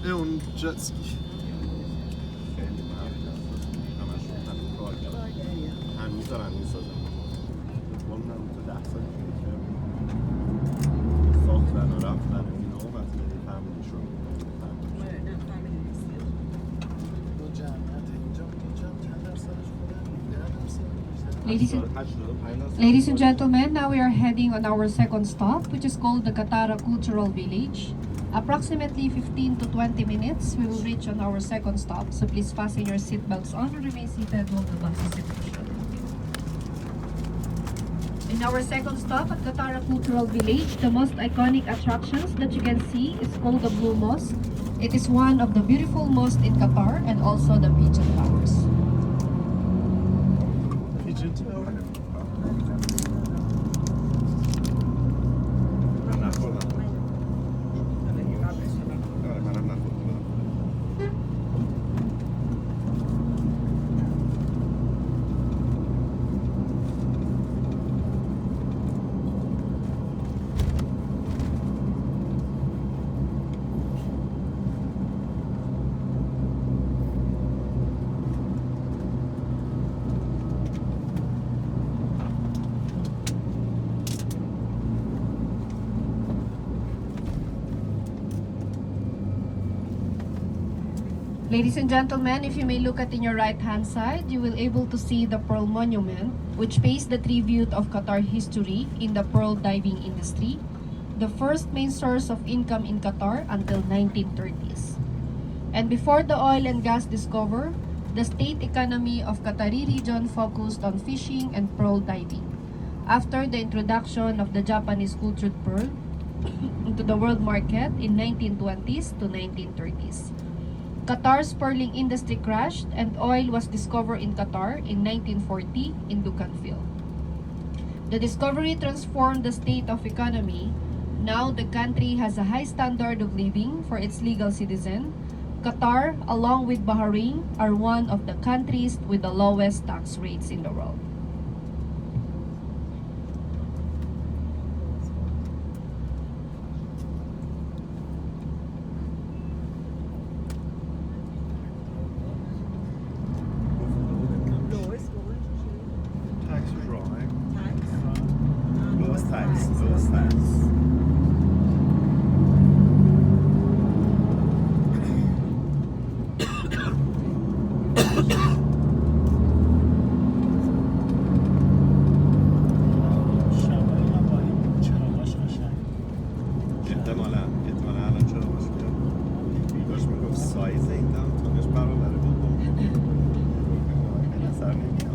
e un jet ski. خیلی معروف هست. همشون همین کار کردن. هنوز دارن میسازن. اون تو 10 سال دیگه که ساختن و رفتن و اینا و مسئله فهمیدشون Ladies and gentlemen, now we are heading on our second stop, which is called the Katara Cultural Village. Approximately 15 to 20 minutes, we will reach on our second stop. So please fasten your seatbelts on and remain seated while the bus is in motion. In our second stop at Katara Cultural Village, the most iconic attractions that you can see is called the Blue Mosque. It is one of the beautiful mosques in Qatar and also the Pigeon Towers. Pigeon Tower. من نخوردم. منم نخوردم. Ladies and gentlemen, if you may look at in your right hand side, you will able to see the Pearl Monument, which pays the tribute of Qatar history in the pearl diving industry, the first main source of income in Qatar until 1930s. And before the oil and gas discover, the state economy of Qatari region focused on fishing and pearl diving. After the introduction of the Japanese cultured pearl into the world market in 1920s to 1930s. Qatar's pearling industry crashed and oil was discovered in Qatar in 1940 in Dukan Field. The discovery transformed the state of economy. Now the country has a high standard of living for its legal citizen. Qatar, along with Bahrain, are one of the countries with the lowest tax rates in the world. Tax drive. Lowest tax. Lowest tax. احتمالا الان چرا مشکل داشت میگفت سایز این دمتونش برابره با به نظر نمیاد.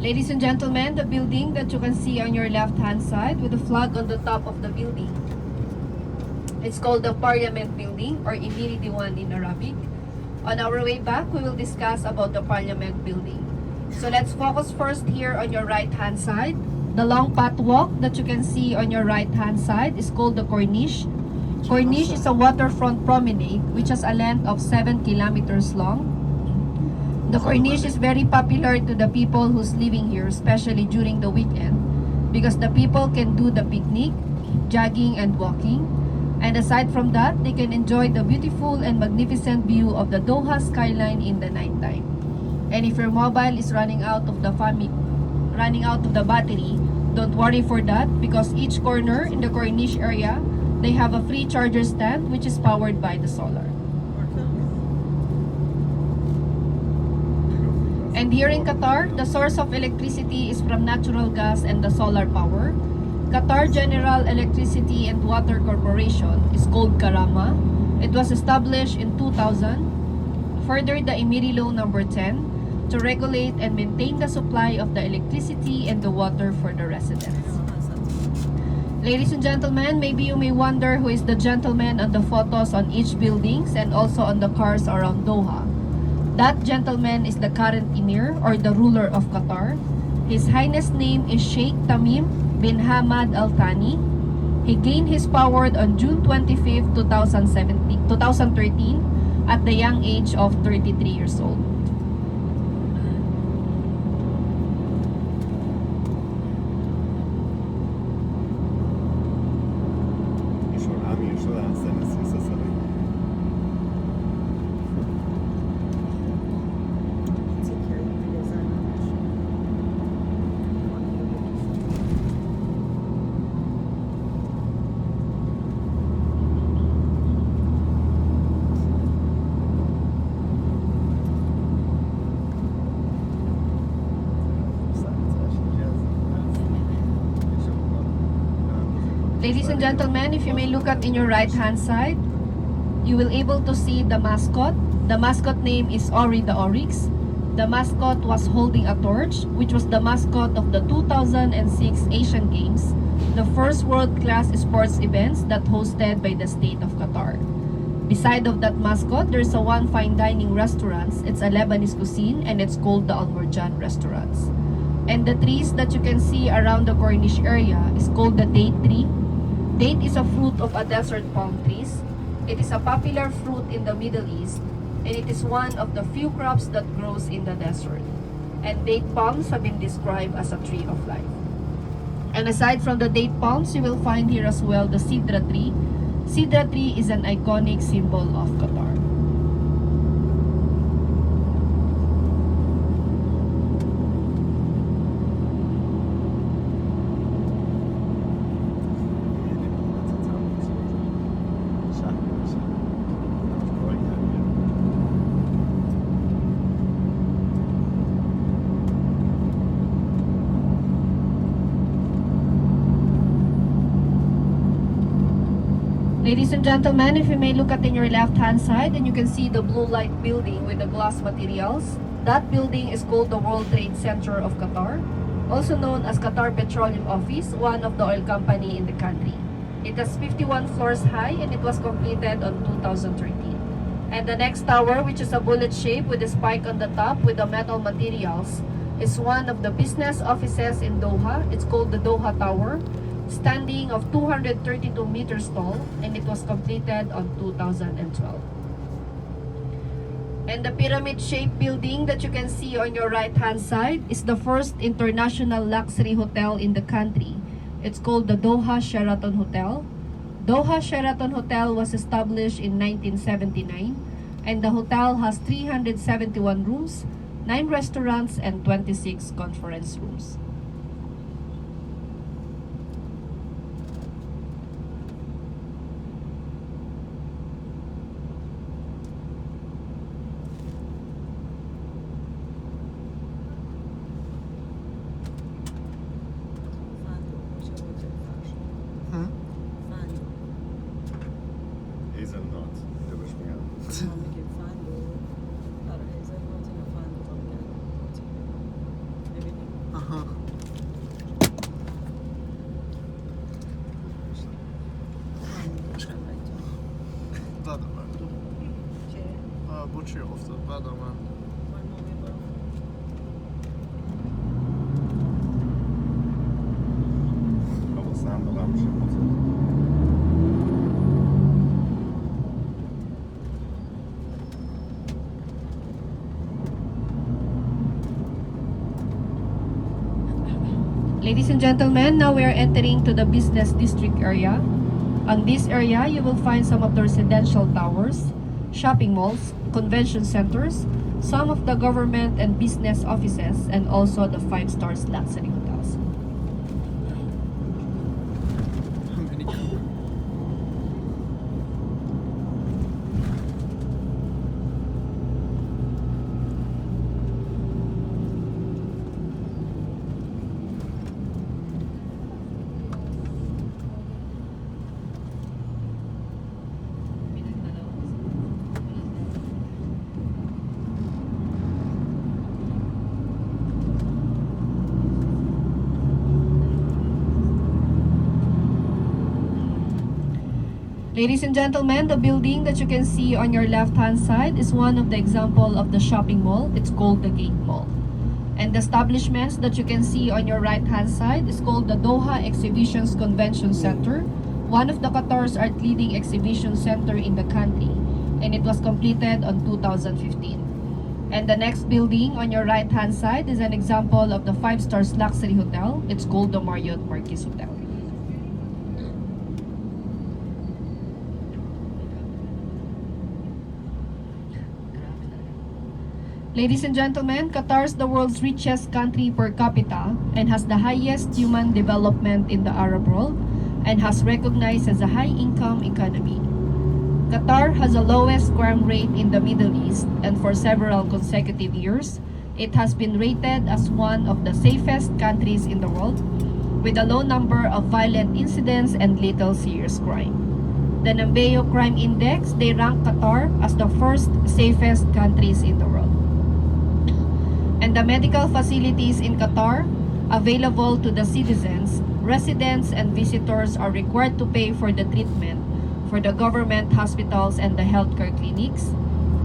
Ladies and gentlemen, the building that you can see on your left hand side with the flag on the top of the building, it's called the Parliament Building or Emiri Diwan in Arabic. On our way back, we will discuss about the Parliament Building. So let's focus first here on your right hand side. The long pathwalk that you can see on your right hand side is called the Corniche. Corniche is a waterfront promenade which has a length of 7 kilometers long. The Corniche is very popular to the people who's living here, especially during the weekend, because the people can do the picnic, jogging and walking. And aside from that, they can enjoy the beautiful and magnificent view of the Doha skyline in the nighttime. And if your mobile is running out of the battery, don't worry for that, because each corner in the Corniche area, they have a free charger stand which is powered by the solar. And here in Qatar, the source of electricity is from natural gas and the solar power. Qatar General Electricity and Water Corporation is called Karama. It was established in 2000. Further, the Emiri Law number 10 to regulate and maintain the supply of the electricity and the water for the residents. Ladies and gentlemen, maybe you may wonder who is the gentleman on the photos on each buildings and also on the cars around Doha. That gentleman is the current emir or the ruler of Qatar. His Highness name is Sheikh Tamim bin Hamad Al Thani. He gained his power on June 25, 2013 at the young age of 33 years old. Ladies and gentlemen, if you may look at in your right hand side, you will able to see the mascot. The mascot name is Ori the Oryx. The mascot was holding a torch, which was the mascot of the 2006 Asian Games, the first world-class sports events that hosted by the state of Qatar. Beside of that mascot, there's a one fine dining restaurant. It's a Lebanese cuisine and it's called the Al Murjan Restaurants. And the trees that you can see around the Corniche area is called the date tree. Date is a fruit of a desert palm trees. It is a popular fruit in the Middle East, and it is one of the few crops that grows in the desert. And date palms have been described as a tree of life. And aside from the date palms, you will find here as well the sidra tree. Sidra tree is an iconic symbol of Qatar. Ladies and gentlemen, if you may look at in your left hand side, and you can see the blue light building with the glass materials. That building is called the World Trade Center of Qatar, also known as Qatar Petroleum Office, one of the oil company in the country. It has 51 floors high and it was completed on 2013. And the next tower, which is a bullet shape with a spike on the top with the metal materials, is one of the business offices in Doha. It's called the Doha Tower, standing of 232 meters tall, and it was completed on 2012. And the pyramid-shaped building that you can see on your right-hand side is the first international luxury hotel in the country. It's called the Doha Sheraton Hotel. Doha Sheraton Hotel was established in 1979, and the hotel has 371 rooms, 9 restaurants, and 26 conference rooms. Hazelnut. Jogos miało. Amiket fándó, arra helyzet volt, hogy a fándóban kell volt. Aha. بعد من بوچی افتاد بعد من Havasından dolanmış motor. Ladies and gentlemen, now we are entering to the business district area. On this area, you will find some of the residential towers, shopping malls, convention centers, some of the government and business offices, and also the 5-star luxury hotels. Ladies and gentlemen, the building that you can see on your left-hand side is one of the example of the shopping mall. It's called the Gate Mall. And the establishments that you can see on your right-hand side is called the Doha Exhibitions Convention Center, one of the Qatar's leading exhibition center in the country, and it was completed on 2015. And the next building on your right-hand side is an example of the 5-star luxury hotel. It's called the Marriott Marquis Hotel. Ladies and gentlemen, Qatar is the world's richest country per capita and has the highest human development in the Arab world and has recognized as a high-income economy. Qatar has the lowest crime rate in the Middle East, and for several consecutive years, it has been rated as one of the safest countries in the world. with a low number of violent incidents and little serious crime. The Nambeo Crime Index, they rank Qatar as the first safest countries in the world. And the medical facilities in Qatar available to the citizens, residents, and visitors are required to pay for the treatment for the government hospitals and the healthcare clinics.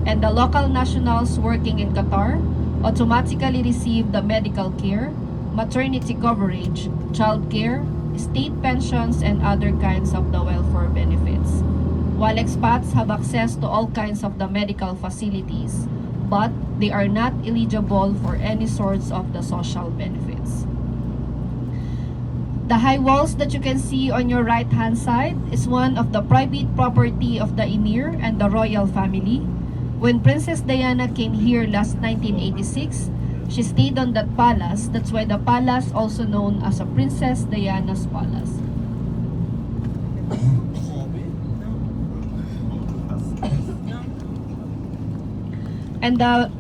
And the local nationals working in Qatar automatically receive the medical care, maternity coverage, child care, state pensions, and other kinds of the welfare benefits. While expats have access to all kinds of the medical facilities, but they are not eligible for any sorts of the social benefits. The high walls that you can see on your right hand side is one of the private property of the Emir and the royal family. When Princess Diana came here last 1986, she stayed on that palace. That's why the palace also known as a Princess Diana's Palace. And the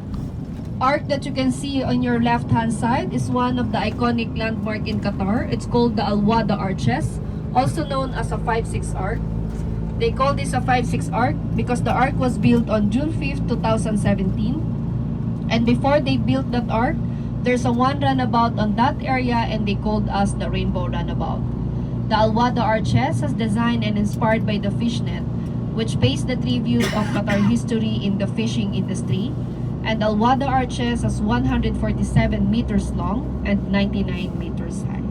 arc that you can see on your left hand side is one of the iconic landmark in Qatar. It's called the Al Wada Arches, also known as a 5-6 arc. They call this a 5-6 arc because the arc was built on June 5th, 2017. And before they built that arc, there's a one runabout on that area and they called us the Rainbow Runabout. The Al Wada Arches is designed and inspired by the fishnet, which pays the tribute of Qatar history in the fishing industry. And Al Wada Arches is 147 meters long and 99 meters high.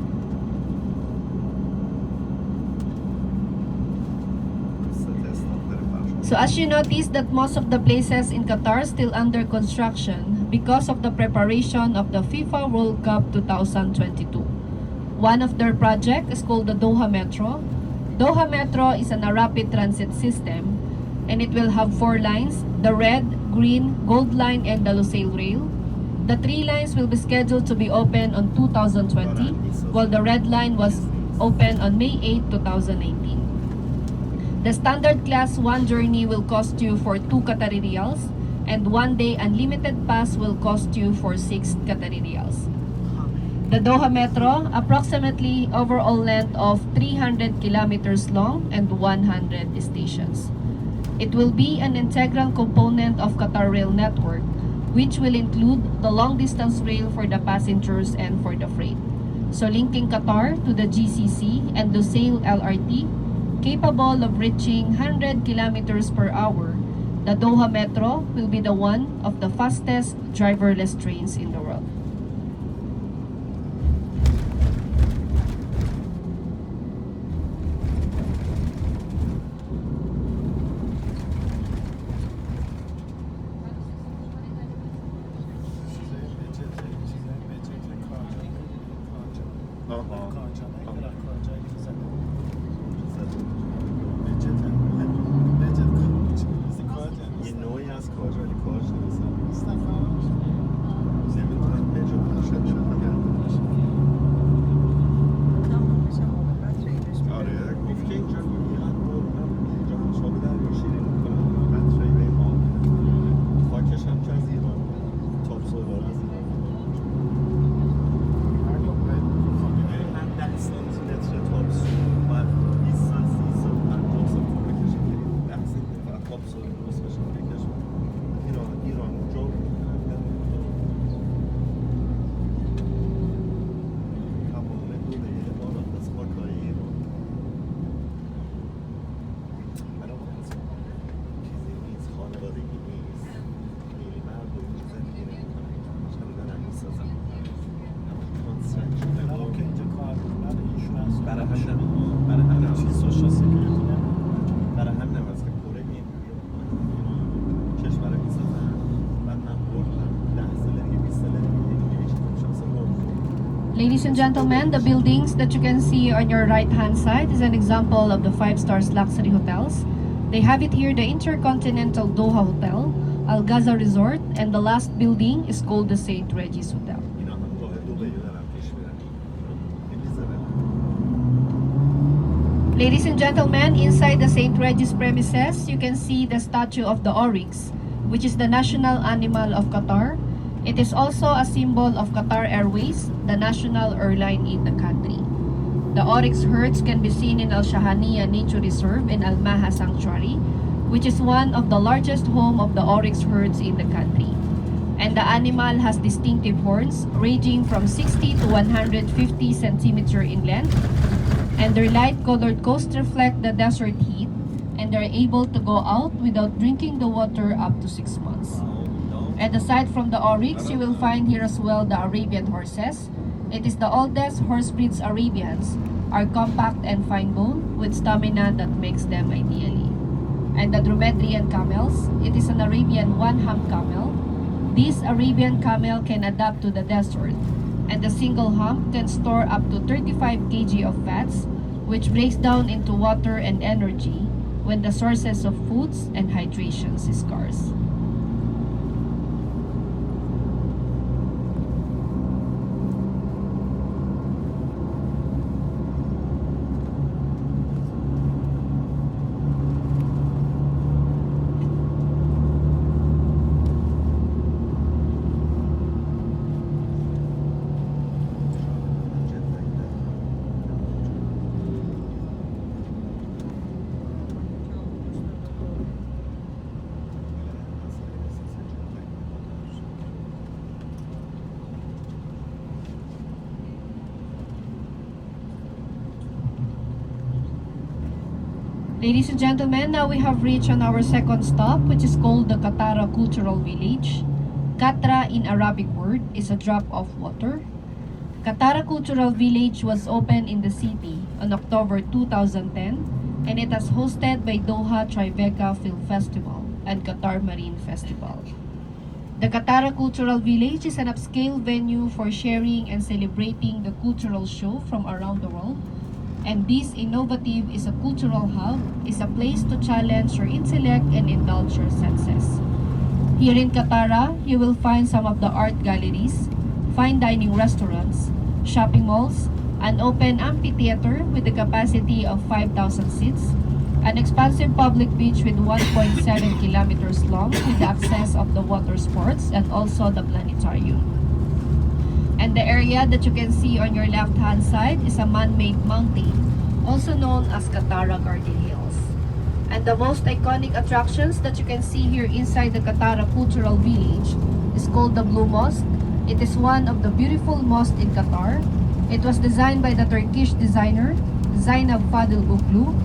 So as you notice that most of the places in Qatar still under construction because of the preparation of the FIFA World Cup 2022. One of their projects is called the Doha Metro. Doha Metro is a rapid transit system and it will have 4 lines, the red, green, gold line, and the Lusail rail. The 3 lines will be scheduled to be open on 2020, while the red line was open on May 8, 2019. The standard class 1 journey will cost you for 2 Qatari riyals, and 1 day unlimited pass will cost you for 6 Qatari riyals. The Doha Metro, approximately overall length of 300 kilometers long and 100 stations. It will be an integral component of Qatar Rail network, which will include the long-distance rail for the passengers and for the freight. So linking Qatar to the GCC and Lusail LRT, capable of reaching 100 kilometers per hour, the Doha Metro will be the one of the fastest driverless trains in the world. یه نوعی از کاج ولی کاج نیست. نمی‌دونم پیجو شاید نگرده باشه. آره گفت که اینجا میاد بردم اینجا شاب دریا شیرین میکنن قطره‌ای به ما خاکش هم که از ایران تاپ سولار از ایران من 10 سانتیمتر تاپ سولار باید 20 سانتیمتر 50 سانتیمتر بکشیم 10 سانتیمتر فقط تاپ سولار درست بشه بکشیم ایران جو تمام دوله بالا از خاکای ایران من اون چیزی نیست خانوادگی نیست خیلی مردم زندگی نمی‌کنن چند دارن می‌سازن برای همه چیز سوشال سکیوریتی برای همه از که کره این کشور می‌سازن بعد من بردم 10 سال دیگه 20 سال دیگه یکی شانس برد. Ladies and gentlemen, the buildings that you can see on your right hand side is an example of the 5-star luxury hotels. They have it here, the Intercontinental Doha Hotel, Al Gaza Resort, and the last building is called the St. Regis Hotel. اینا هم راه دبی دارن پیش میرن خیلی زرن. Ladies and gentlemen, inside the St. Regis premises, you can see the statue of the oryx, which is the national animal of Qatar. It is also a symbol of Qatar Airways, the national airline in the country. The oryx herds can be seen in Al Shahaniya Nature Reserve and Al Maha Sanctuary, which is one of the largest home of the oryx herds in the country. And the animal has distinctive horns ranging from 60 to 150 centimeter in length, and their light-colored coats reflect the desert heat, and they're able to go out without drinking the water up to 6 months. And aside from the oryx, you will find here as well the Arabian horses. It is the oldest horse breeds. Arabians are compact and fine boned with stamina that makes them ideally. And the Dromedarian camels, it is an Arabian one-hump camel. This Arabian camel can adapt to the desert, and the single hump can store up to 35 kg of fats, which breaks down into water and energy when the sources of foods and hydrations is scarce. Ladies and gentlemen, now we have reached on our second stop, which is called the Katara Cultural Village. Katra in Arabic word is a drop of water. Katara Cultural Village was opened in the city on October 2010, and it is hosted by Doha Tribeca Film Festival and Qatar Marine Festival. The Katara Cultural Village is an upscale venue for sharing and celebrating the cultural show from around the world. And this innovative is a cultural hub, is a place to challenge your intellect and indulge your senses. Here in Katara, you will find some of the art galleries, fine dining restaurants, shopping malls, an open amphitheater with a capacity of 5,000 seats, an expansive public beach with 1.7 kilometers long with access of the water sports and also the planetarium. And the area that you can see on your left-hand side is a man-made mountain, also known as Katara Garden Hills. And the most iconic attractions that you can see here inside the Katara Cultural Village is called the Blue Mosque. It is one of the beautiful mosques in Qatar. It was designed by the Turkish designer Zainab Fadıl Uglu.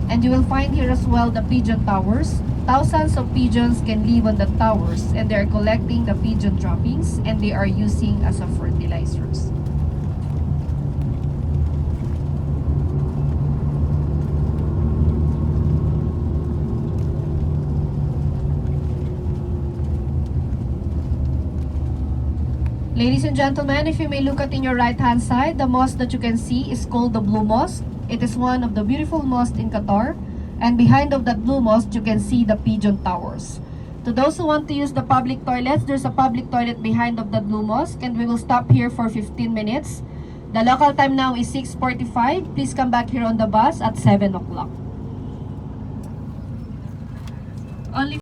And you will find here as well the pigeon towers. Thousands of pigeons can live on the towers, and they are collecting the pigeon droppings and they are using as a fertilizers. Ladies and gentlemen, if you may look at in your right hand side, the mosque that you can see is called the Blue Mosque. It is one of the beautiful mosques in Qatar. And behind of that blue mosque, you can see the pigeon towers. To those who want to use the public toilets, there's a public toilet behind of the blue mosque, and we will stop here for 15 minutes. The local time now is 6:45. Please come back here on the bus at 7 o'clock. Only